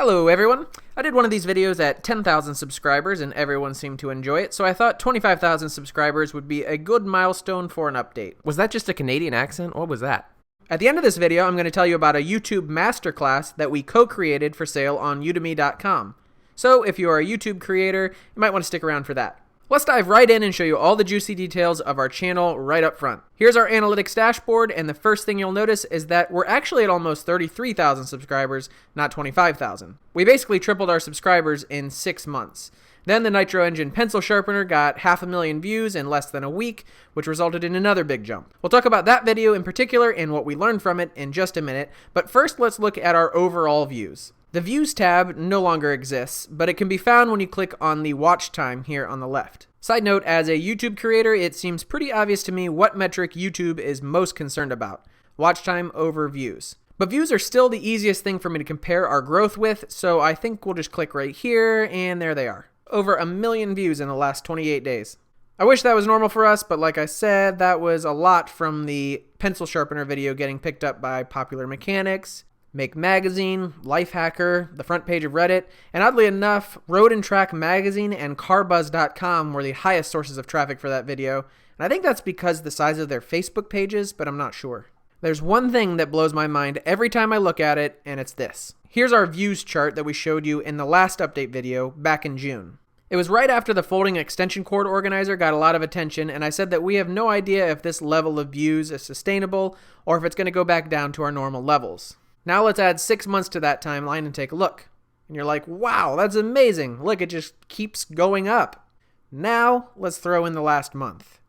Hello everyone! I did one of these videos at 10,000 subscribers and everyone seemed to enjoy it, so I thought 25,000 subscribers would be a good milestone for an update. Was that just a Canadian accent? What was that? At the end of this video, I'm going to tell you about a YouTube Masterclass that we co-created for sale on udemy.com. So if you are a YouTube creator, you might want to stick around for that. Let's dive right in and show you all the juicy details of our channel right up front. Here's our analytics dashboard, and the first thing you'll notice is that we're actually at almost 33,000 subscribers, not 25,000. We basically tripled our subscribers in 6 months. Then the Nitro Engine pencil sharpener got 500,000 views in less than a week, which resulted in another big jump. We'll talk about that video in particular and what we learned from it in just a minute, but first let's look at our overall views. The Views tab no longer exists, but it can be found when you click on the watch time here on the left. Side note, as a YouTube creator, it seems pretty obvious to me what metric YouTube is most concerned about: watch time over views. But views are still the easiest thing for me to compare our growth with, so I think we'll just click right here, and there they are. Over 1 million views in the last 28 days. I wish that was normal for us, but like I said, that was a lot from the pencil sharpener video getting picked up by Popular Mechanics, Make Magazine, Lifehacker, the front page of Reddit, and oddly enough, Road and Track Magazine and carbuzz.com were the highest sources of traffic for that video, and I think that's because the size of their Facebook pages, but I'm not sure. There's one thing that blows my mind every time I look at it, and it's this. Here's our views chart that we showed you in the last update video back in June. It was right after the folding extension cord organizer got a lot of attention, and I said that we have no idea if this level of views is sustainable or if it's going to go back down to our normal levels. Now let's add 6 months to that timeline and take a look. And you're like, wow, that's amazing. Look, it just keeps going up. Now let's throw in the last month.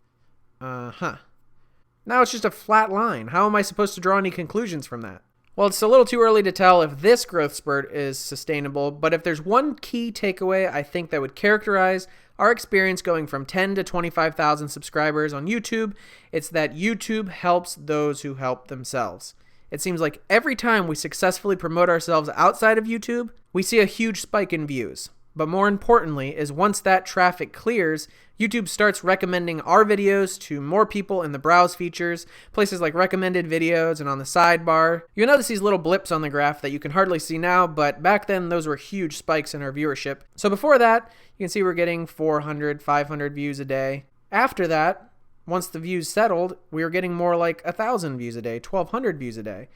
Now it's just a flat line. How am I supposed to draw any conclusions from that? Well, it's a little too early to tell if this growth spurt is sustainable, but if there's one key takeaway I think that would characterize our experience going from 10 to 25,000 subscribers on YouTube, it's that YouTube helps those who help themselves. It seems like every time we successfully promote ourselves outside of YouTube, we see a huge spike in views. But more importantly is once that traffic clears, YouTube starts recommending our videos to more people in the browse features, places like recommended videos and on the sidebar. You'll notice these little blips on the graph that you can hardly see now, but back then those were huge spikes in our viewership. So before that, you can see we're getting 400, 500 views a day. After that, once the views settled, we were getting more like 1,000 views a day, 1,200 views a day.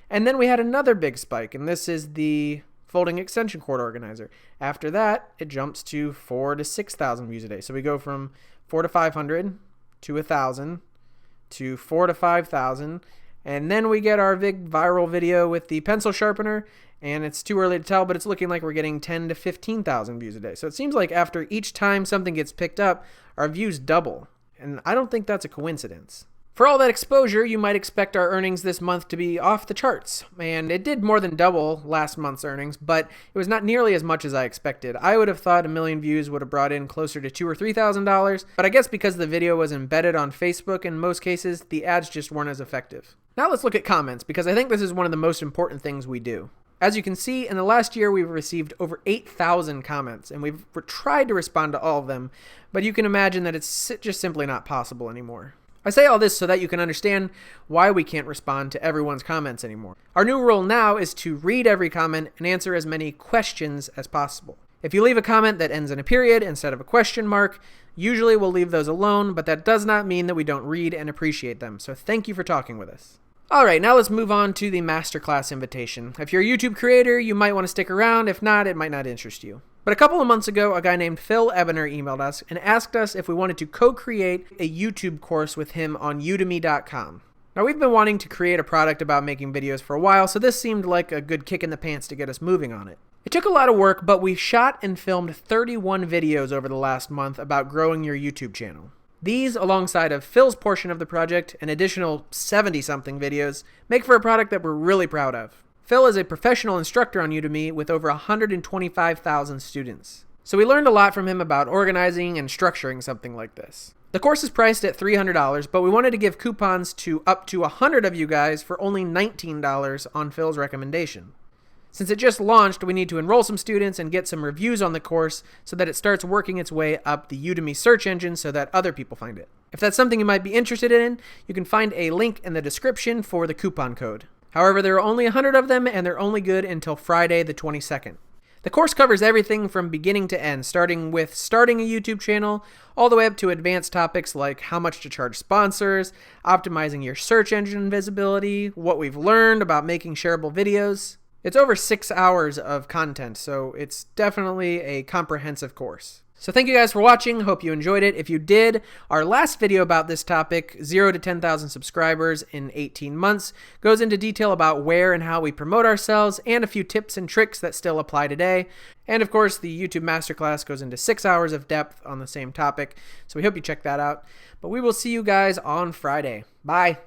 And then we had another big spike, and this is the folding extension cord organizer. After that, it jumps to 4,000 to 6,000 views a day. So we go from 400 to 500 to 1,000 to 4,000 to 5,000. And then we get our big viral video with the pencil sharpener, and it's too early to tell, but it's looking like we're getting 10,000 to 15,000 views a day. So it seems like after each time something gets picked up, our views double. And I don't think that's a coincidence. For all that exposure, you might expect our earnings this month to be off the charts. And it did more than double last month's earnings, but it was not nearly as much as I expected. I would have thought 1 million views would have brought in closer to $2,000 or $3,000, but I guess because the video was embedded on Facebook in most cases, the ads just weren't as effective. Now let's look at comments, because I think this is one of the most important things we do. As you can see, in the last year, we've received over 8,000 comments, and we've tried to respond to all of them, but you can imagine that it's just simply not possible anymore. I say all this so that you can understand why we can't respond to everyone's comments anymore. Our new rule now is to read every comment and answer as many questions as possible. If you leave a comment that ends in a period instead of a question mark, usually we'll leave those alone, but that does not mean that we don't read and appreciate them, so thank you for talking with us. Alright, now let's move on to the Masterclass invitation. If you're a YouTube creator, you might want to stick around. If not, it might not interest you. But a couple of months ago, a guy named Phil Ebener emailed us and asked us if we wanted to co-create a YouTube course with him on udemy.com. Now, we've been wanting to create a product about making videos for a while, so this seemed like a good kick in the pants to get us moving on it. It took a lot of work, but we shot and filmed 31 videos over the last month about growing your YouTube channel. These, alongside of Phil's portion of the project, an additional 70-something videos, make for a product that we're really proud of. Phil is a professional instructor on Udemy with over 125,000 students. So we learned a lot from him about organizing and structuring something like this. The course is priced at $300, but we wanted to give coupons to up to 100 of you guys for only $19 on Phil's recommendation. Since it just launched, we need to enroll some students and get some reviews on the course so that it starts working its way up the Udemy search engine so that other people find it. If that's something you might be interested in, you can find a link in the description for the coupon code. However, there are only 100 of them, and they're only good until Friday the 22nd. The course covers everything from beginning to end, starting with starting a YouTube channel, all the way up to advanced topics like how much to charge sponsors, optimizing your search engine visibility, what we've learned about making shareable videos. It's over 6 hours of content, so it's definitely a comprehensive course. So thank you guys for watching. Hope you enjoyed it. If you did, our last video about this topic, 0 to 10,000 subscribers in 18 months, goes into detail about where and how we promote ourselves and a few tips and tricks that still apply today. And of course, the YouTube Masterclass goes into 6 hours of depth on the same topic. So we hope you check that out. But we will see you guys on Friday. Bye.